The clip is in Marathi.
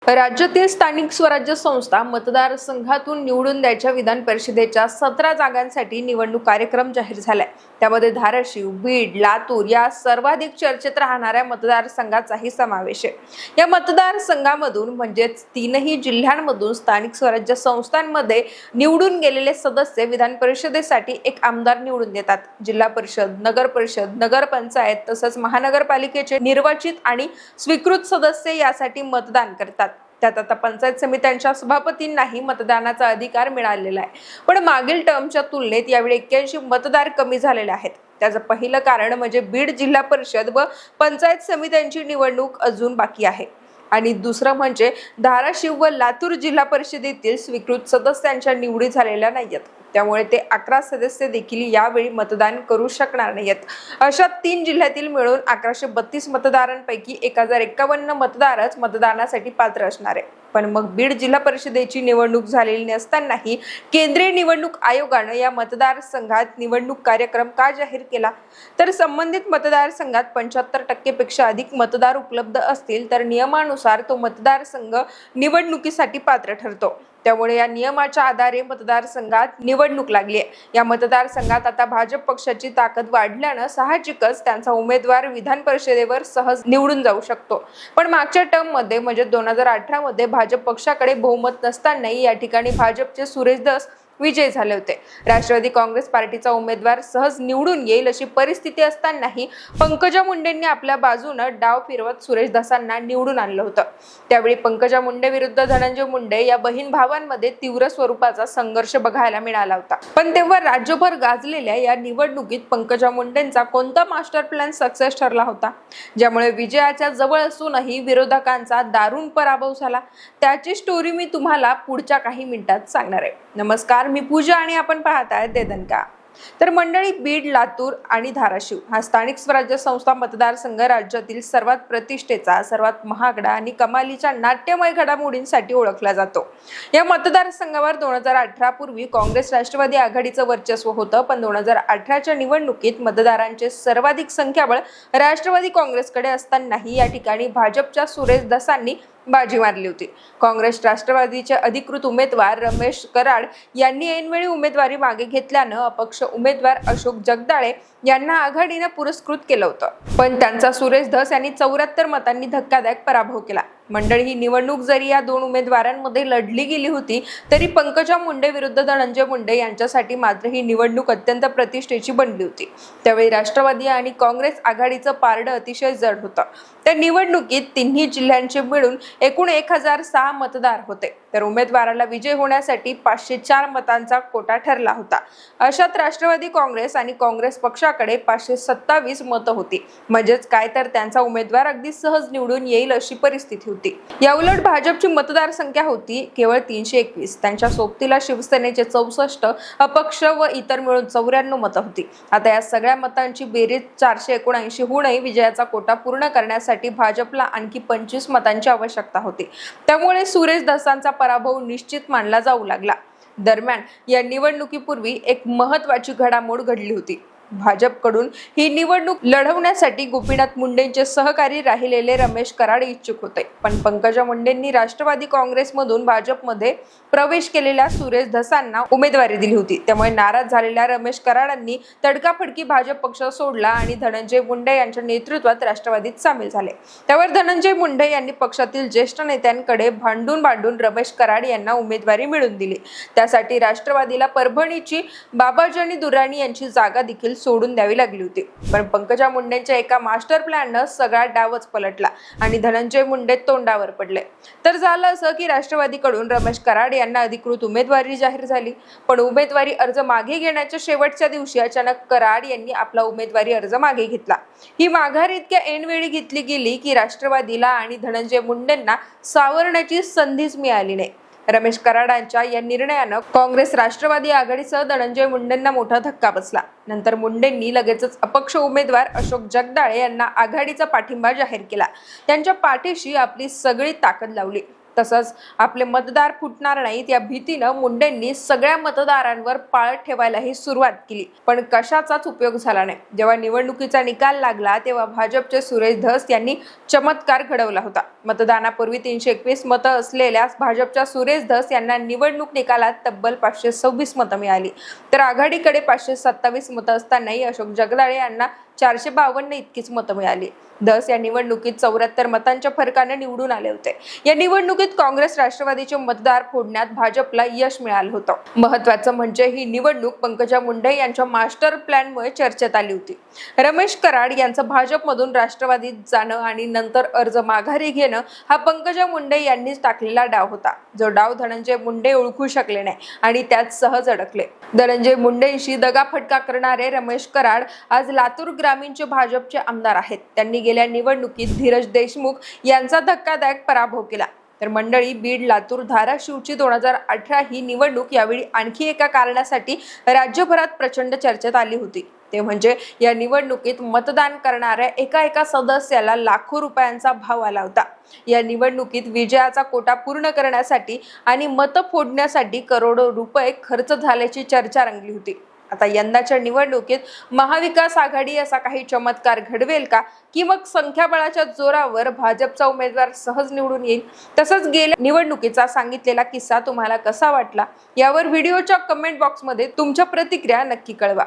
राज्यातील स्थानिक स्वराज्य संस्था मतदारसंघातून निवडून द्यायच्या विधान परिषदेच्या 17 जागांसाठी निवडणूक कार्यक्रम जाहीर झालाय। त्यामध्ये धाराशिव, बीड, लातूर या सर्वाधिक चर्चेत राहणाऱ्या मतदारसंघाचाही समावेश आहे। या मतदारसंघामधून म्हणजेच तीनही जिल्ह्यांमधून स्थानिक स्वराज्य संस्थांमध्ये निवडून गेलेले सदस्य विधान परिषदेसाठी एक आमदार निवडून देतात। जिल्हा परिषद, नगर परिषद, नगरपंचायत तसंच महानगरपालिकेचे निर्वाचित आणि स्वीकृत सदस्य यासाठी मतदान करतात। त्यात आता पंचायत समित्यांच्या सभापतींनाही मतदानाचा अधिकार मिळालेला आहे। पण मागील टर्मच्या तुलनेत यावेळी 81 मतदार कमी झालेले आहेत। त्याचं पहिलं कारण म्हणजे बीड जिल्हा परिषद व पंचायत समित्यांची निवडणूक अजून बाकी आहे आणि दुसरं म्हणजे धाराशिव व लातूर जिल्हा परिषदेतील स्वीकृत सदस्यांच्या निवडी झालेल्या नाहीत। त्यामुळे ते 11 सदस्य देखील यावेळी मतदान करू शकणार नाहीत। अशा 3 जिल्ह्यातील मिळून 1132 मतदारांपैकी 1051 मतदारच मतदानासाठी पात्र असणार आहे। पण मग बीड जिल्हा परिषदेची निवडणूक झालेली नसतानाही केंद्रीय निवडणूक आयोगाने या मतदारसंघात निवडणूक कार्यक्रम का जाहीर केला? तर संबंधित मतदारसंघात 75% पेक्षा अधिक मतदार उपलब्ध असतील तर नियमानुसार तो मतदारसंघ निवडणुकीसाठी पात्र ठरतो। त्यामुळे या नियमाच्या आधारे मतदारसंघात निवडणूक लागली आहे। या मतदारसंघात आता भाजप पक्षाची ताकद वाढल्यानं साहजिकच त्यांचा उमेदवार विधान परिषदेवर सहज निवडून जाऊ शकतो। पण मागच्या टर्म मध्ये म्हणजे 2018 मध्ये भाजप पक्षाकडे बहुमत नसतानाही या ठिकाणी भाजपचे सुरेश धस विजय झाले होते। राष्ट्रवादी काँग्रेस पार्टीचा उमेदवार सहज निवडून येईल अशी परिस्थिती असतानाही पंकजा मुंडेंनी आपल्या बाजूने डाव फिरवत सुरेश धसांना निवडून आणलं होतं। त्यावेळी पंकजा मुंडे विरुद्ध धनंजय मुंडे या बहीण भावांमध्ये तीव्र स्वरूपाचा संघर्ष बघायला मिळाला होता। पण तेव्हा राज्यभर गाजलेल्या या निवडणुकीत पंकजा मुंडेंचा कोणता मास्टर प्लॅन सक्सेस ठरला होता, ज्यामुळे विजयाच्या जवळ असूनही विरोधकांचा दारुण पराभव झाला? त्याची स्टोरी मी तुम्हाला पुढच्या काही मिनिटात सांगणार आहे। नमस्कार, मी पूजा आणि आपण पाहताय देदनका। तर मंडळी, बीड, लातूर आणि धाराशिव हा स्थानिक स्वराज्य संस्था मतदारसंघ राज्यातील सर्वात प्रतिष्ठेचा, सर्वात महागडा आणि कमालीच्या नाट्यमय घडामोडींसाठी ओळखला जातो। या मतदारसंघावर 2018 पूर्वी काँग्रेस राष्ट्रवादी आघाडीचं वर्चस्व होतं, पण 2018च्या निवडणुकीत मतदारांचे सर्वाधिक संख्याबळ राष्ट्रवादी काँग्रेसकडे असतानाही या ठिकाणी भाजपच्या सुरेश धसांनी बाजी मारली होती। काँग्रेस राष्ट्रवादीचे अधिकृत उमेदवार रमेश कराड यांनी ऐनवेळी उमेदवारी मागे घेतल्यानं अपक्ष उमेदवार अशोक जगदाळे यांना आघाडीने पुरस्कृत केलं होतं, पण त्यांचा सुरेश धस यांनी 74 मतांनी धक्कादायक पराभव केला। मंडळी, ही निवडणूक जरी या 2 उमेदवारांमध्ये लढली गेली होती तरी पंकजा मुंडे विरुद्ध धनंजय मुंडे यांच्यासाठी मात्र ही निवडणूक अत्यंत प्रतिष्ठेची बनली होती। त्यावेळी राष्ट्रवादी आणि काँग्रेस आघाडीचं पारडं अतिशय जड होतं। त्या निवडणुकीत तिन्ही जिल्ह्यांचे मिळून एकूण 1006 मतदार होते, तर उमेदवाराला विजय होण्यासाठी 504 मतांचा कोटा ठरला होता। अशात राष्ट्रवादी काँग्रेस आणि काँग्रेस पक्षाकडे 527 मतं होती, म्हणजेच काय तर त्यांचा उमेदवार अगदी सहज निवडून येईल अशी परिस्थिती होती। याउलट भाजपची मतदार संख्या होती केवळ 321, त्यांच्या सोबतीला शिवसेनेचे 64, अपक्ष व इतर मिळून 94 मतं होती। आता या सगळ्या मतांची बेरीज 479 होऊनही विजयाचा कोटा पूर्ण करण्यासाठी भाजपला आणखी 25 मतांची आवश्यकता होती। त्यामुळे सुरेश धसांचा पराभव निश्चित मानला जाऊ लागला। दरम्यान या निवडणुकीपूर्वी एक महत्त्वाची घडामोड घडली होती। भाजपकडून ही निवडणूक लढवण्यासाठी गोपीनाथ मुंडेंचे सहकारी राहिलेले रमेश कराड इच्छुक होते, पण पंकजा मुंडेंनी राष्ट्रवादी काँग्रेसमधून भाजपमध्ये प्रवेश केलेल्या सुरेश धसांना उमेदवारी दिली होती। त्यामुळे नाराज झालेल्या रमेश कराडांनी तडकाफडकी भाजप पक्ष सोडला आणि धनंजय मुंडे यांच्या नेतृत्वात राष्ट्रवादीत सामील झाले। त्यावर धनंजय मुंडे यांनी पक्षातील ज्येष्ठ नेत्यांकडे भांडून रमेश कराड यांना उमेदवारी मिळवून दिली। त्यासाठी राष्ट्रवादीला परभणीची बाबाजानी दुर्राणी यांची जागा देखील सोडून द्यावी लागली होती। पण पंकजा मुंडेंच्या एका मास्टर प्लॅननं सगळा डावच पलटला आणि धनंजय मुंडे तोंडावर पडले। तर झालं असं की राष्ट्रवादीकडून रमेश कराड यांना अधिकृत उमेदवारी जाहीर झाली, पण उमेदवारी अर्ज मागे घेण्याच्या शेवटच्या दिवशी अचानक कराड यांनी आपला उमेदवारी अर्ज मागे घेतला। ही माघार इतक्या ऐनवेळी घेतली गेली की राष्ट्रवादीला आणि धनंजय मुंडेंना सावरण्याची संधीच मिळाली नाही। रमेश कराडांच्या या निर्णयानं काँग्रेस राष्ट्रवादी आघाडीसह धनंजय मुंडेंना मोठा धक्का बसला। नंतर मुंडेंनी लगेचच अपक्ष उमेदवार अशोक जगदाळे यांना आघाडीचा पाठिंबा जाहीर केला। त्यांच्या पाठीशी आपली सगळी ताकद लावली। तसंच आपले मतदार फुटणार नाहीत या भीतीनं मुंडेंनी सगळ्या मतदारांवर पाळत ठेवायलाही सुरुवात केली, पण कशाचाच उपयोग झाला नाही। जेव्हा निवडणुकीचा निकाल लागला तेव्हा भाजपचे सुरेश धस यांनी चमत्कार घडवला होता। मतदानापूर्वी 321 मतं असलेल्या भाजपच्या सुरेश धस यांना निवडणूक निकालात तब्बल 526 मतं मिळाली, तर आघाडीकडे 527 मतं असतानाही अशोक जगदाळे यांना 452 इतकीच मतं मिळाली। धस या निवडणुकीत 74 मतांच्या फरकाने निवडून आले होते। या निवडणुकीत काँग्रेस राष्ट्रवादीचे मतदार फोडण्यात भाजपला यश मिळालं होतं। महत्त्वाचं म्हणजे ही निवडणूक पंकजा मुंडे यांच्या मास्टर प्लॅनमुळे चर्चेत आली होती। रमेश कराड यांचं भाजपमधून राष्ट्रवादीत जाणं आणि नंतर अर्ज माघारी घेणं हा पंकजा मुंडे यांनीच टाकलेला डाव होता, जो डाव धनंजय मुंडे ओळखू शकले नाही आणि त्यात सहज अडकले। धनंजय मुंडेंशी दगाफटका करणारे रमेश कराड आज लातूर ग्रामीणचे भाजपचे आमदार आहेत। त्यांनी गेल्या निवडणुकीत धीरज देशमुख यांचा धक्कादायक पराभव केला। तर मंडळी, बीड, लातूर, धाराशिवची 2018 ही निवडणूक यावेळी आणखी एका कारणासाठी राज्यभरात प्रचंड चर्चेत आली होती, ते म्हणजे या निवडणुकीत मतदान करणाऱ्या एका सदस्याला लाखो रुपयांचा भाव आला होता। या निवडणुकीत विजयाचा कोटा पूर्ण करण्यासाठी आणि मतं फोडण्यासाठी करोडो रुपये खर्च झाल्याची चर्चा रंगली होती। आता यंदाच्या निवडणुकीत महाविकास आघाडी असा काही चमत्कार घडवेल का, की मग संख्याबळाच्या जोरावर भाजपचा उमेदवार सहज निवडून येईल? तसंच गेल्या निवडणुकीचा सांगितलेला किस्सा तुम्हाला कसा वाटला यावर व्हिडिओच्या कमेंट बॉक्समध्ये तुमच्या प्रतिक्रिया नक्की कळवा।